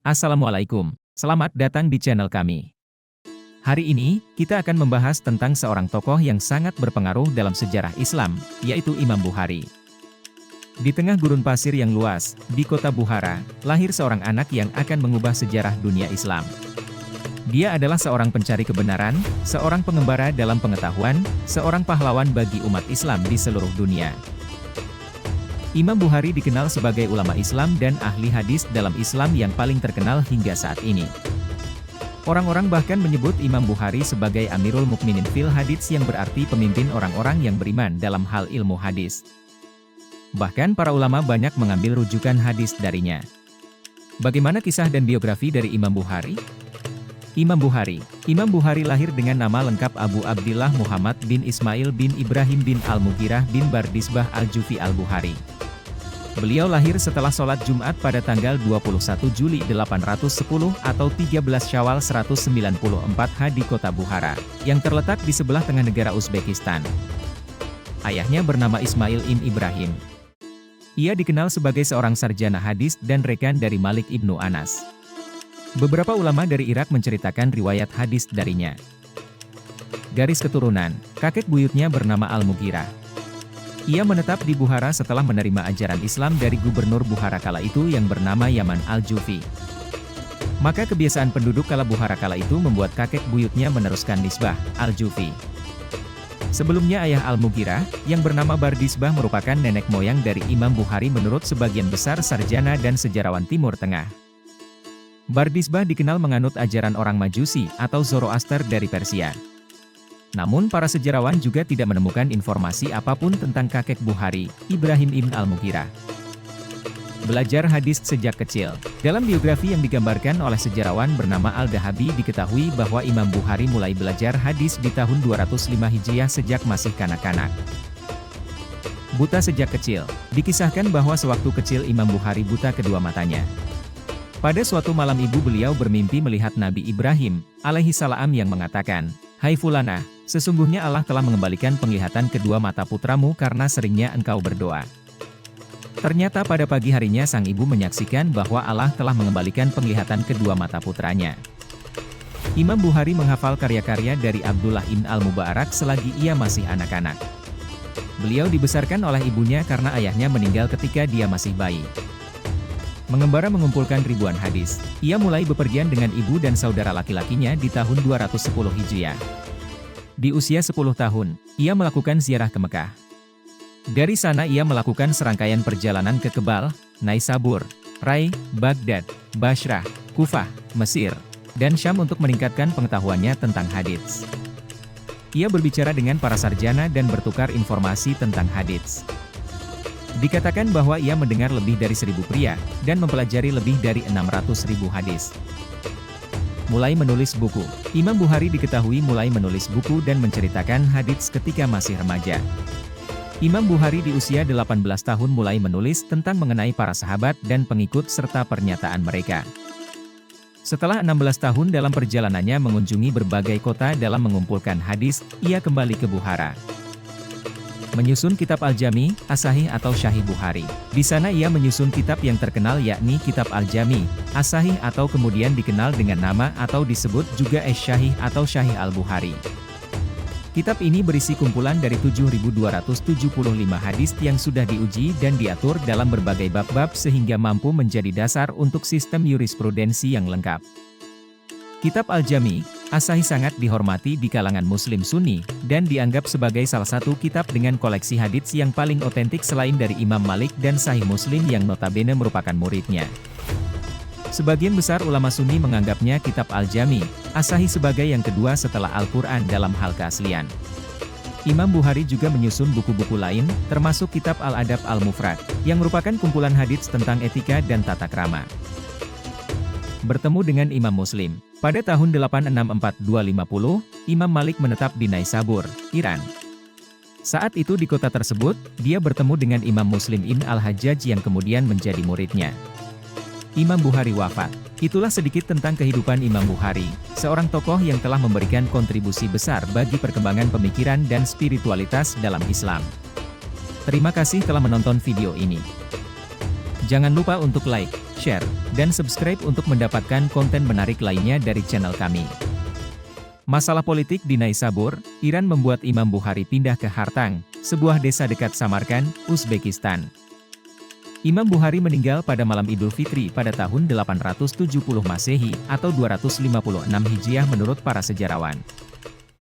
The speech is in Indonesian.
Assalamualaikum, selamat datang di channel kami. Hari ini, kita akan membahas tentang seorang tokoh yang sangat berpengaruh dalam sejarah Islam, yaitu Imam Bukhari. Di tengah gurun pasir yang luas, di kota Bukhara, lahir seorang anak yang akan mengubah sejarah dunia Islam. Dia adalah seorang pencari kebenaran, seorang pengembara dalam pengetahuan, seorang pahlawan bagi umat Islam di seluruh dunia. Imam Bukhari dikenal sebagai ulama Islam dan ahli hadis dalam Islam yang paling terkenal hingga saat ini. Orang-orang bahkan menyebut Imam Bukhari sebagai Amirul Mukminin fil Hadits, yang berarti pemimpin orang-orang yang beriman dalam hal ilmu hadis. Bahkan para ulama banyak mengambil rujukan hadis darinya. Bagaimana kisah dan biografi dari Imam Bukhari? Imam Bukhari lahir dengan nama lengkap Abu Abdillah Muhammad bin Ismail bin Ibrahim bin Al-Mughirah bin Bardisbah Al-Jufi Al-Bukhari. Beliau lahir setelah sholat Jumat pada tanggal 21 Juli 810 atau 13 Syawal 194 H di kota Bukhara, yang terletak di sebelah tengah negara Uzbekistan. Ayahnya bernama Ismail ibn Ibrahim. Ia dikenal sebagai seorang sarjana hadis dan rekan dari Malik ibnu Anas. Beberapa ulama dari Irak menceritakan riwayat hadis darinya. Garis keturunan, kakek buyutnya bernama Al-Mughirah. Ia menetap di Bukhara setelah menerima ajaran Islam dari gubernur Bukhara kala itu yang bernama Yaman Al-Jufi. Maka kebiasaan penduduk kala Bukhara kala itu membuat kakek buyutnya meneruskan nisbah, Al-Jufi. Sebelumnya ayah Al-Mughirah, yang bernama Bardisbah, merupakan nenek moyang dari Imam Bukhari menurut sebagian besar sarjana dan sejarawan Timur Tengah. Bardisbah dikenal menganut ajaran orang Majusi atau Zoroaster dari Persia. Namun para sejarawan juga tidak menemukan informasi apapun tentang kakek Bukhari, Ibrahim ibn Al-Mughirah. Belajar hadis sejak kecil. Dalam biografi yang digambarkan oleh sejarawan bernama Al-Dahabi diketahui bahwa Imam Bukhari mulai belajar hadis di tahun 205 Hijriah sejak masih kanak-kanak. Buta sejak kecil. Dikisahkan bahwa sewaktu kecil Imam Bukhari buta kedua matanya. Pada suatu malam ibu beliau bermimpi melihat Nabi Ibrahim alaihi salam yang mengatakan, "Hai Fulana, sesungguhnya Allah telah mengembalikan penglihatan kedua mata putramu karena seringnya engkau berdoa." Ternyata pada pagi harinya sang ibu menyaksikan bahwa Allah telah mengembalikan penglihatan kedua mata putranya. Imam Bukhari menghafal karya-karya dari Abdullah ibn Al-Mubarak selagi ia masih anak-anak. Beliau dibesarkan oleh ibunya karena ayahnya meninggal ketika dia masih bayi. Mengembara mengumpulkan ribuan hadis. Ia mulai bepergian dengan ibu dan saudara laki-lakinya di tahun 210 Hijriah. Di usia 10 tahun, ia melakukan ziarah ke Mekah. Dari sana ia melakukan serangkaian perjalanan ke Kebal, Naisabur, Rai, Baghdad, Bashrah, Kufah, Mesir, dan Syam untuk meningkatkan pengetahuannya tentang hadits. Ia berbicara dengan para sarjana dan bertukar informasi tentang hadits. Dikatakan bahwa ia mendengar lebih dari 1.000 pria, dan mempelajari lebih dari 600.000 hadis. Mulai menulis buku. Imam Bukhari diketahui mulai menulis buku dan menceritakan hadits ketika masih remaja. Imam Bukhari di usia 18 tahun mulai menulis tentang mengenai para sahabat dan pengikut serta pernyataan mereka. Setelah 16 tahun dalam perjalanannya mengunjungi berbagai kota dalam mengumpulkan hadis, ia kembali ke Bukhara. Menyusun kitab Al-Jami, As-Sahih atau Syahih Bukhari. Di sana ia menyusun kitab yang terkenal yakni Kitab Al-Jami, As-Sahih atau kemudian dikenal dengan nama atau disebut juga Asy-Syahih atau Syahih Al-Bukhari. Kitab ini berisi kumpulan dari 7.275 hadis yang sudah diuji dan diatur dalam berbagai bab-bab sehingga mampu menjadi dasar untuk sistem yurisprudensi yang lengkap. Kitab Al-Jami, As-Sahih sangat dihormati di kalangan Muslim Sunni, dan dianggap sebagai salah satu kitab dengan koleksi hadits yang paling otentik selain dari Imam Malik dan Sahih Muslim yang notabene merupakan muridnya. Sebagian besar ulama Sunni menganggapnya kitab Al-Jami, As-Sahih sebagai yang kedua setelah Al-Quran dalam hal keaslian. Imam Bukhari juga menyusun buku-buku lain, termasuk kitab Al-Adab Al-Mufrad, yang merupakan kumpulan hadits tentang etika dan tata krama. Bertemu dengan Imam Muslim. Pada tahun 864-250, Imam Malik menetap di Naisabur, Iran. Saat itu di kota tersebut, dia bertemu dengan Imam Muslim ibn Al-Hajjaj yang kemudian menjadi muridnya. Imam Bukhari wafat. Itulah sedikit tentang kehidupan Imam Bukhari, seorang tokoh yang telah memberikan kontribusi besar bagi perkembangan pemikiran dan spiritualitas dalam Islam. Terima kasih telah menonton video ini. Jangan lupa untuk like, share, dan subscribe untuk mendapatkan konten menarik lainnya dari channel kami. Masalah politik di Naisabur, Iran membuat Imam Bukhari pindah ke Hartang, sebuah desa dekat Samarkand, Uzbekistan. Imam Bukhari meninggal pada malam Idul Fitri pada tahun 870 Masehi atau 256 Hijriah menurut para sejarawan.